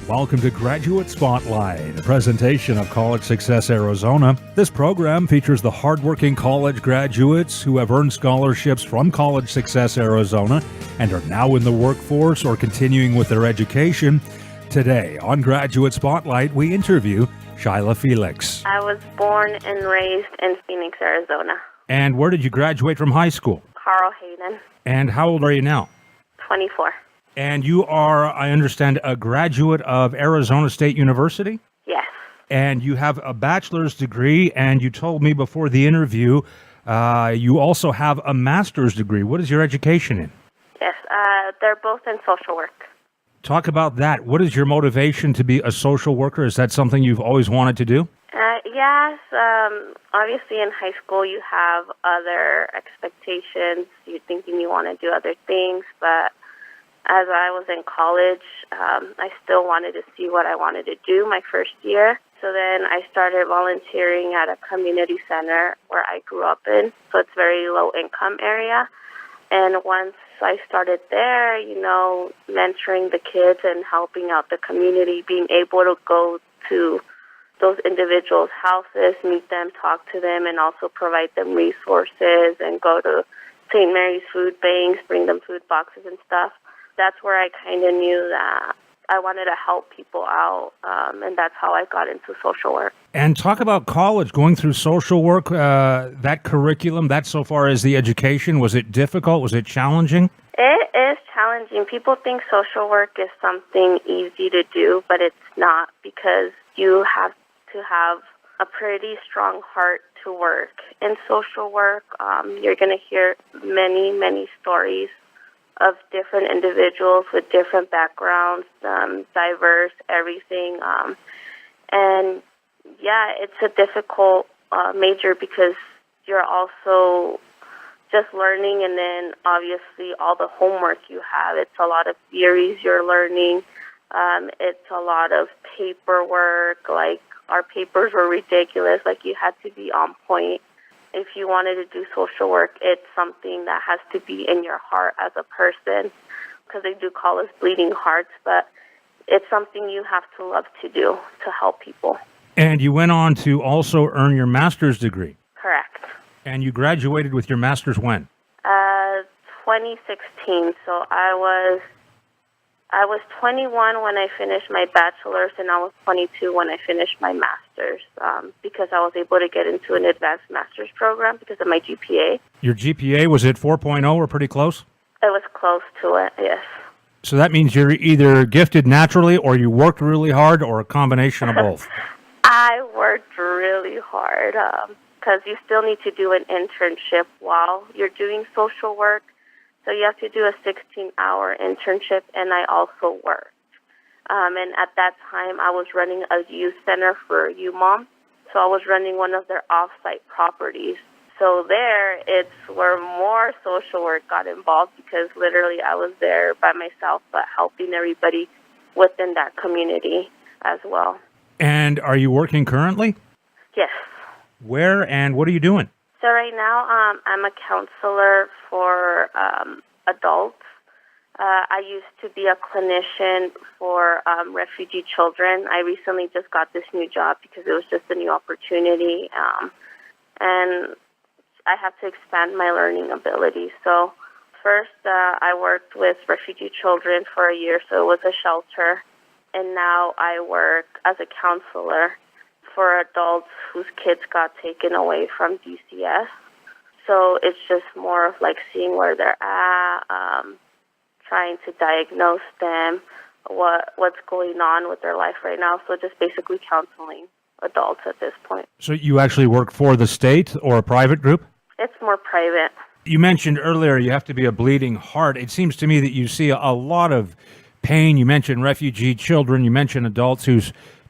Welcome to Graduate Spotlight, a presentation of College Success Arizona. This program features the hardworking college graduates who have earned scholarships from College Success Arizona and are now in the workforce or continuing with their education. Today on Graduate Spotlight, we interview Shayla Felix. I was born and raised in Phoenix, Arizona. And where did you graduate from high school? Carl Hayden, And how old are you now? 24. And you are, I understand, a graduate of Arizona State University? Yes. And you have a bachelor's degree, and you told me before the interview you also have a master's degree. What is your education in? Yes, they're both in social work. Talk about that. What is your motivation to be a social worker? Is that something you've always wanted to do? Yes, obviously in high school you have other expectations. You're thinking you want to do other things, but as I was in college, I still wanted to see what I wanted to do my first year. So then I started volunteering at a community center where I grew up in. So it's a very low income area. And once I started there, mentoring the kids and helping out the community, being able to go to those individuals' houses, meet them, talk to them, and also provide them resources and go to St. Mary's food banks, bring them food boxes and stuff. That's where I kind of knew that I wanted to help people out, and that's how I got into social work. And talk about college, going through social work, that curriculum, that so far as the education, was it difficult? Was it challenging? It is challenging. People think social work is something easy to do, but it's not, because you have to have a pretty strong heart to work. In social work, you're going to hear many, many stories of different individuals with different backgrounds, diverse, everything. And yeah, it's a difficult major because you're also just learning, and then obviously all the homework you have. It's a lot of theories you're learning. It's a lot of paperwork. Like, our papers were ridiculous. Like, you had to be on point. If you wanted to do social work, it's something that has to be in your heart as a person, because they do call us bleeding hearts, but it's something you have to love to do to help people. And you went on to also earn your master's degree. Correct. And you graduated with your master's when? 2016. So I was 21 when I finished my bachelor's, and I was 22 when I finished my master's, because I was able to get into an advanced master's program because of my GPA. Your GPA, was it 4.0 or pretty close? It was close to it, yes. So that means you're either gifted naturally or you worked really hard, or a combination of both. I worked really hard because you still need to do an internship while you're doing social work. So you have to do a 16-hour internship, and I also worked. And at that time, I was running a youth center for UMOM. So I was running one of their off-site properties. So there, it's where more social work got involved, because literally I was there by myself, but helping everybody within that community as well. And are you working currently? Yes. Where and what are you doing? So right now, I'm a counselor for adults. I used to be a clinician for refugee children. I recently just got this new job because it was just a new opportunity, and I have to expand my learning abilities. So first, I worked with refugee children for a year, so it was a shelter, and now I work as a counselor for adults whose kids got taken away from DCS. So it's just more of like seeing where they're at, trying to diagnose them, what's going on with their life right now. So just basically counseling adults at this point. So you actually work for the state or a private group? It's more private. You mentioned earlier you have to be a bleeding heart. It seems to me that you see a lot of pain. You mentioned refugee children. You mentioned adults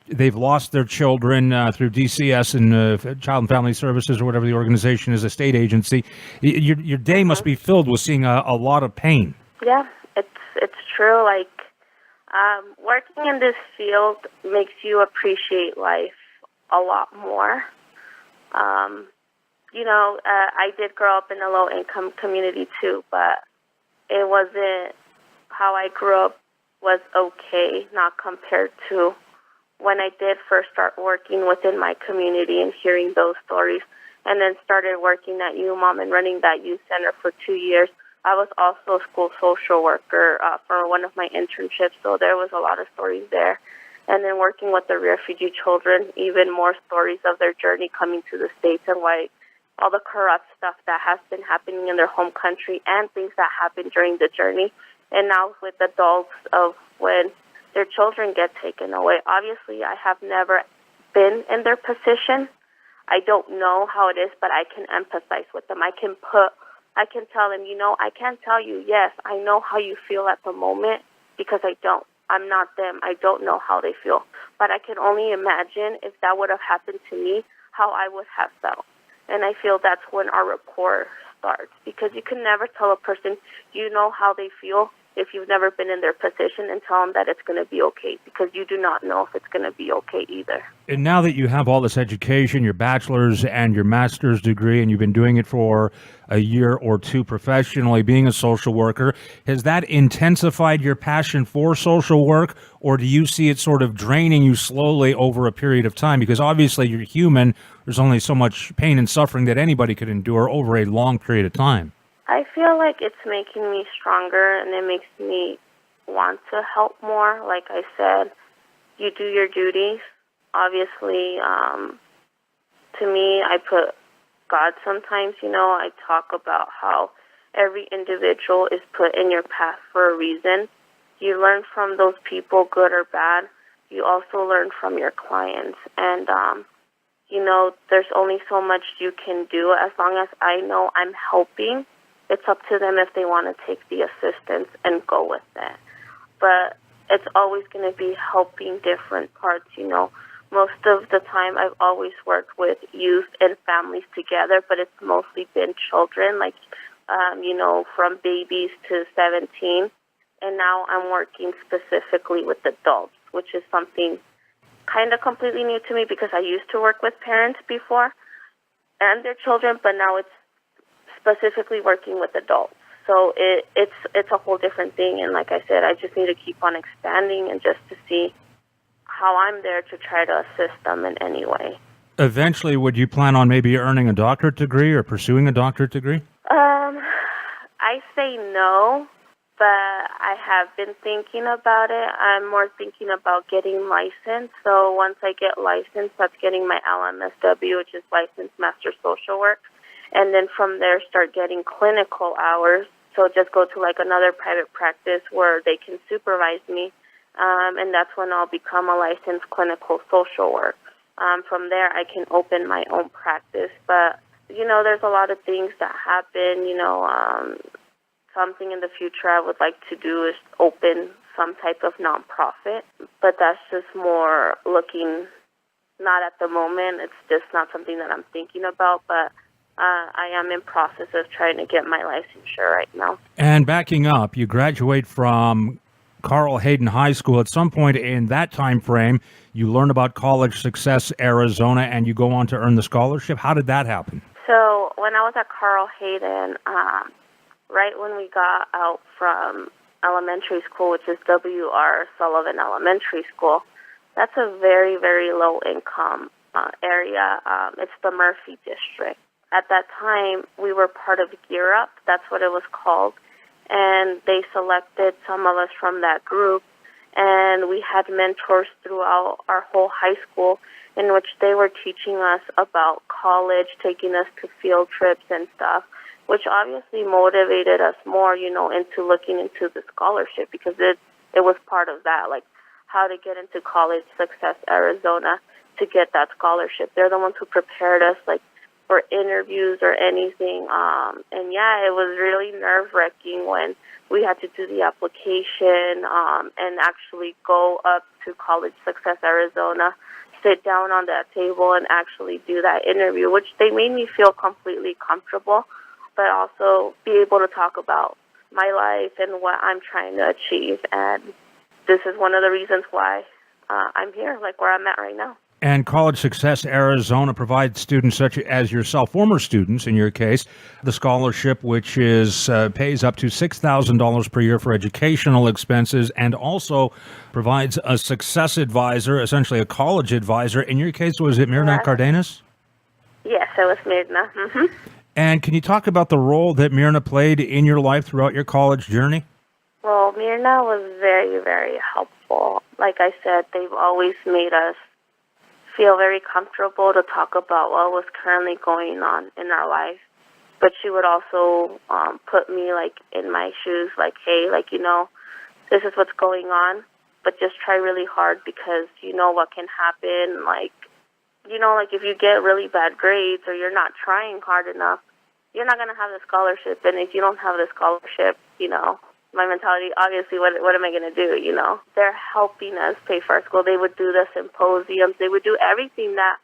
they've lost their children through DCS and Child and Family Services, or whatever the organization is, a state agency. Your day must be filled with seeing a lot of pain. Yeah, it's true. Like, working in this field makes you appreciate life a lot more. I did grow up in a low-income community too, but it wasn't how I grew up was okay, not compared to when I did first start working within my community and hearing those stories, and then started working at UMOM and running that youth center for 2 years. I was also a school social worker for one of my internships, so there was a lot of stories there. And then working with the refugee children, even more stories of their journey coming to the States and why all the corrupt stuff that has been happening in their home country and things that happened during the journey. And now with adults of when their children get taken away. Obviously, I have never been in their position. I don't know how it is, but I can empathize with them. I can tell them, I can't tell you, yes, I know how you feel at the moment because I don't. I'm not them. I don't know how they feel. But I can only imagine if that would have happened to me, how I would have felt. And I feel that's when our rapport starts, because you can never tell a person you know how they feel if you've never been in their position and tell them that it's going to be okay, because you do not know if it's going to be okay either. And now that you have all this education, your bachelor's and your master's degree, and you've been doing it for a year or two professionally, being a social worker, has that intensified your passion for social work, or do you see it sort of draining you slowly over a period of time? Because obviously you're human. There's only so much pain and suffering that anybody could endure over a long period of time. I feel like it's making me stronger, and it makes me want to help more. Like I said, you do your duties. Obviously, to me, I put God sometimes. I talk about how every individual is put in your path for a reason. You learn from those people, good or bad. You also learn from your clients. And, there's only so much you can do. As long as I know I'm helping, it's up to them if they want to take the assistance and go with that. But it's always going to be helping different parts. Most of the time I've always worked with youth and families together, but it's mostly been children, like, from babies to 17. And now I'm working specifically with adults, which is something kind of completely new to me, because I used to work with parents before and their children, but now it's specifically working with adults. So it's a whole different thing. And like I said, I just need to keep on expanding and just to see how I'm there to try to assist them in any way. Eventually, would you plan on maybe earning a doctorate degree or pursuing a doctorate degree? I say no, but I have been thinking about it. I'm more thinking about getting licensed. So once I get licensed, that's getting my LMSW, which is Licensed Master Social Work. And then from there, start getting clinical hours. So just go to like another private practice where they can supervise me. And that's when I'll become a licensed clinical social work. From there, I can open my own practice. But, there's a lot of things that happen. Something in the future I would like to do is open some type of nonprofit. But that's just more looking, not at the moment. It's just not something that I'm thinking about. But I am in process of trying to get my licensure right now. And backing up, you graduate from Carl Hayden High School. At some point in that time frame, you learn about College Success Arizona, and you go on to earn the scholarship. How did that happen? So when I was at Carl Hayden, right when we got out from elementary school, which is W.R. Sullivan Elementary School, that's a very, very low-income area. It's the Murphy District. At that time, we were part of Gear Up. That's what it was called. And they selected some of us from that group. And we had mentors throughout our whole high school in which they were teaching us about college, taking us to field trips and stuff, which obviously motivated us more, into looking into the scholarship, because it was part of that, like how to get into College Success Arizona to get that scholarship. They're the ones who prepared us, like, for interviews or anything. And yeah, it was really nerve-wracking when we had to do the application and actually go up to College Success Arizona, sit down on that table and actually do that interview, which they made me feel completely comfortable, but also be able to talk about my life and what I'm trying to achieve. And this is one of the reasons why I'm here, like where I'm at right now. And College Success Arizona provides students such as yourself, former students in your case, the scholarship, which is pays up to $6,000 per year for educational expenses, and also provides a success advisor, essentially a college advisor. In your case, was it Mirna Correct. Cardenas? Yes, it was Mirna. And can you talk about the role that Mirna played in your life throughout your college journey? Well, Mirna was very, very helpful. Like I said, they've always made us feel very comfortable to talk about what was currently going on in our life. But she would also put me like in my shoes, like, hey, like, this is what's going on, but just try really hard because you know what can happen. Like, like if you get really bad grades or you're not trying hard enough, you're not going to have the scholarship. And if you don't have the scholarship, my mentality, obviously, what am I going to do, They're helping us pay for our school. They would do the symposiums. They would do everything that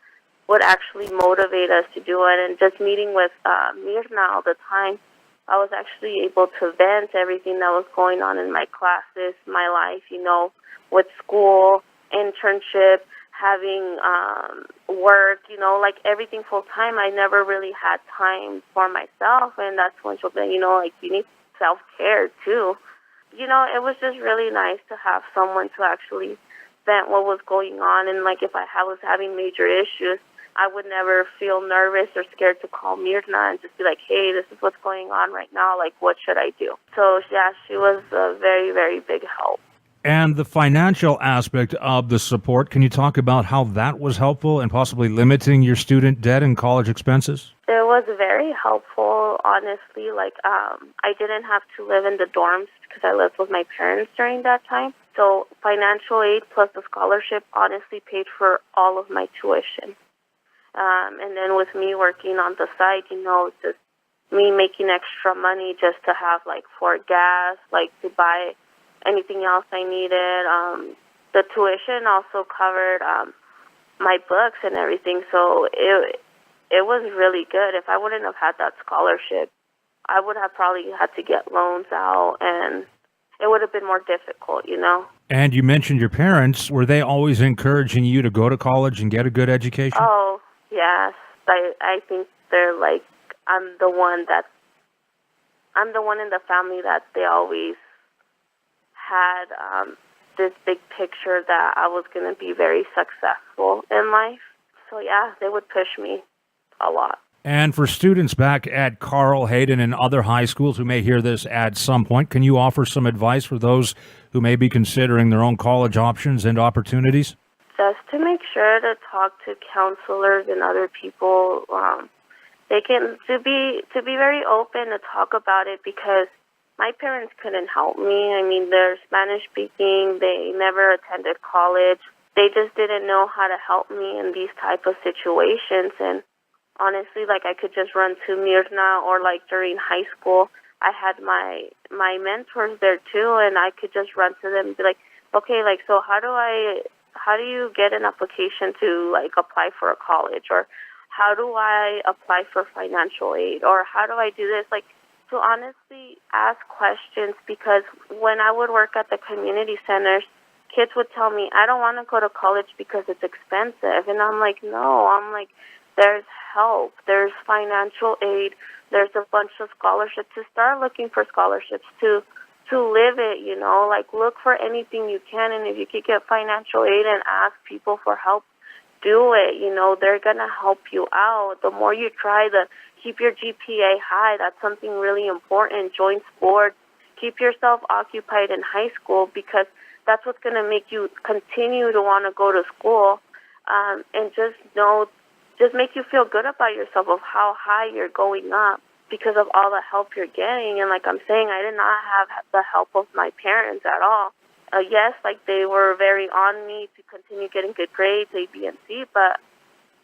would actually motivate us to do it. And just meeting with Mirna all the time, I was actually able to vent everything that was going on in my classes, my life, with school, internship, having work, like everything full time. I never really had time for myself. And that's when she'll be, like, you need self-care too. It was just really nice to have someone to actually vent what was going on. And like if I was having major issues, I would never feel nervous or scared to call Mirna and just be like, hey, this is what's going on right now. Like, what should I do? So yeah, she was a very, very big help. And the financial aspect of the support, can you talk about how that was helpful in possibly limiting your student debt and college expenses? It was very helpful, honestly. Like, I didn't have to live in the dorms because I lived with my parents during that time. So financial aid plus the scholarship honestly paid for all of my tuition. And then with me working on the side, just me making extra money just to have, like, for gas, like, to buy anything else I needed. The tuition also covered my books and everything, so it was really good. If I wouldn't have had that scholarship, I would have probably had to get loans out, and it would have been more difficult, And you mentioned your parents. Were they always encouraging you to go to college and get a good education? Oh, yes. I think they're like, I'm the one in the family that they always had this big picture that I was going to be very successful in life. So yeah, they would push me a lot. And for students back at Carl, Hayden, and other high schools who may hear this at some point, can you offer some advice for those who may be considering their own college options and opportunities? Just to make sure to talk to counselors and other people. They can to be very open to talk about it because my parents couldn't help me. I mean, they're Spanish speaking. They never attended college. They just didn't know how to help me in these type of situations. And honestly, like, I could just run to Mirna, or like during high school, I had my mentors there too, and I could just run to them and be like, okay, like, so how do you get an application to, like, apply for a college, or how do I apply for financial aid, or how do I do this? Like, to honestly ask questions, because when I would work at the community centers, kids would tell me, I don't want to go to college because it's expensive. And I'm like, no, there's help, there's financial aid, there's a bunch of scholarships. To start looking for scholarships, to live it, like, look for anything you can. And if you could get financial aid and ask people for help, do it. They're going to help you out. The more you try, keep your GPA high. That's something really important. Join sports. Keep yourself occupied in high school, because that's what's going to make you continue to want to go to school, and just make you feel good about yourself of how high you're going up because of all the help you're getting. And like I'm saying, I did not have the help of my parents at all. Yes, like, they were very on me to continue getting good grades, A, B, and C, but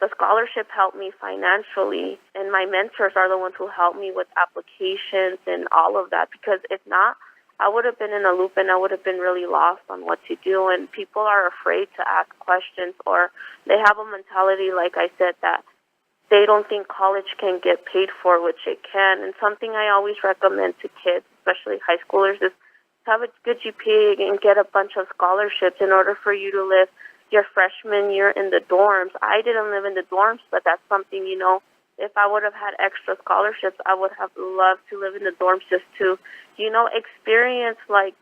the scholarship helped me financially, and my mentors are the ones who helped me with applications and all of that, because if not, I would have been in a loop and I would have been really lost on what to do. And people are afraid to ask questions, or they have a mentality, like I said, that they don't think college can get paid for, which it can. And something I always recommend to kids, especially high schoolers, is have a good GPA and get a bunch of scholarships in order for you to live, your freshman year in the dorms. I didn't live in the dorms, but that's something, if I would have had extra scholarships, I would have loved to live in the dorms just to, experience like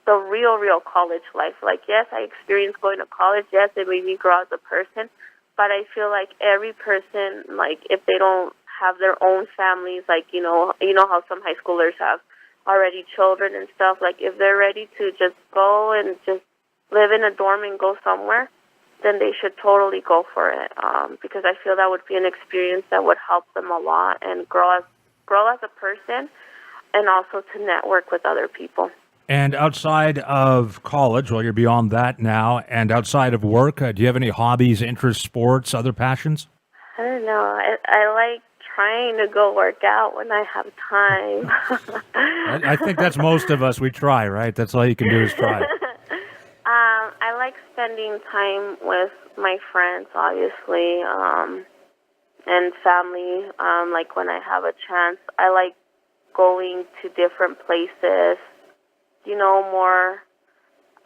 the real college life. Like, yes, I experienced going to college. Yes, it made me grow as a person. But I feel like every person, like, if they don't have their own families, like, you know how some high schoolers have already children and stuff, like, if they're ready to just go and just live in a dorm and go somewhere, then they should totally go for it, because I feel that would be an experience that would help them a lot and grow as a person, and also to network with other people. And outside of college, well, you're beyond that now, and outside of work, do you have any hobbies, interests, sports, other passions? I don't know. I like trying to go work out when I have time. I think that's most of us. We try, right? That's all you can do is try. I like spending time with my friends, obviously, and family. Like when I have a chance, I like going to different places, more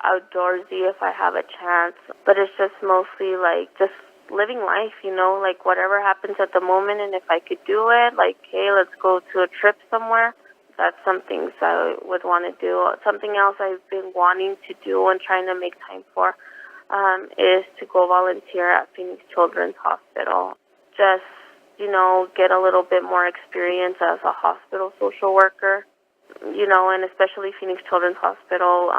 outdoorsy if I have a chance. But it's just mostly like just living life, like whatever happens at the moment. And if I could do it, like, hey, let's go to a trip somewhere. That's some things I would want to do. Something else I've been wanting to do and trying to make time for is to go volunteer at Phoenix Children's Hospital. Just, get a little bit more experience as a hospital social worker, and especially Phoenix Children's Hospital,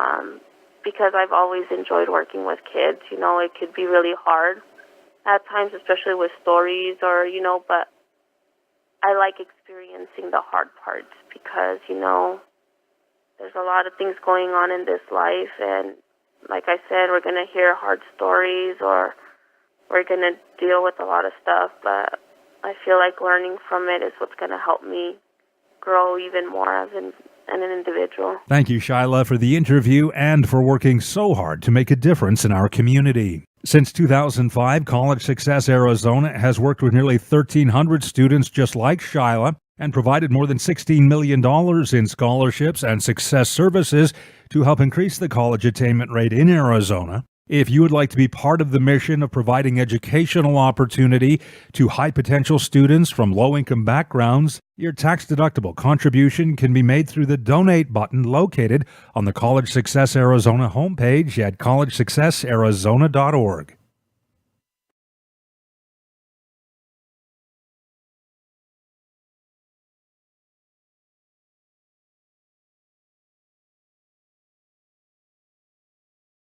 because I've always enjoyed working with kids. It could be really hard at times, especially with stories but I like experiencing the hard parts because, there's a lot of things going on in this life. And like I said, we're going to hear hard stories or we're going to deal with a lot of stuff. But I feel like learning from it is what's going to help me grow even more as an individual. Thank you, Shayla, for the interview and for working so hard to make a difference in our community. Since 2005, College Success Arizona has worked with nearly 1,300 students just like Shayla and provided more than $16 million in scholarships and success services to help increase the college attainment rate in Arizona. If you would like to be part of the mission of providing educational opportunity to high-potential students from low-income backgrounds, your tax-deductible contribution can be made through the Donate button located on the College Success Arizona homepage at collegesuccessarizona.org.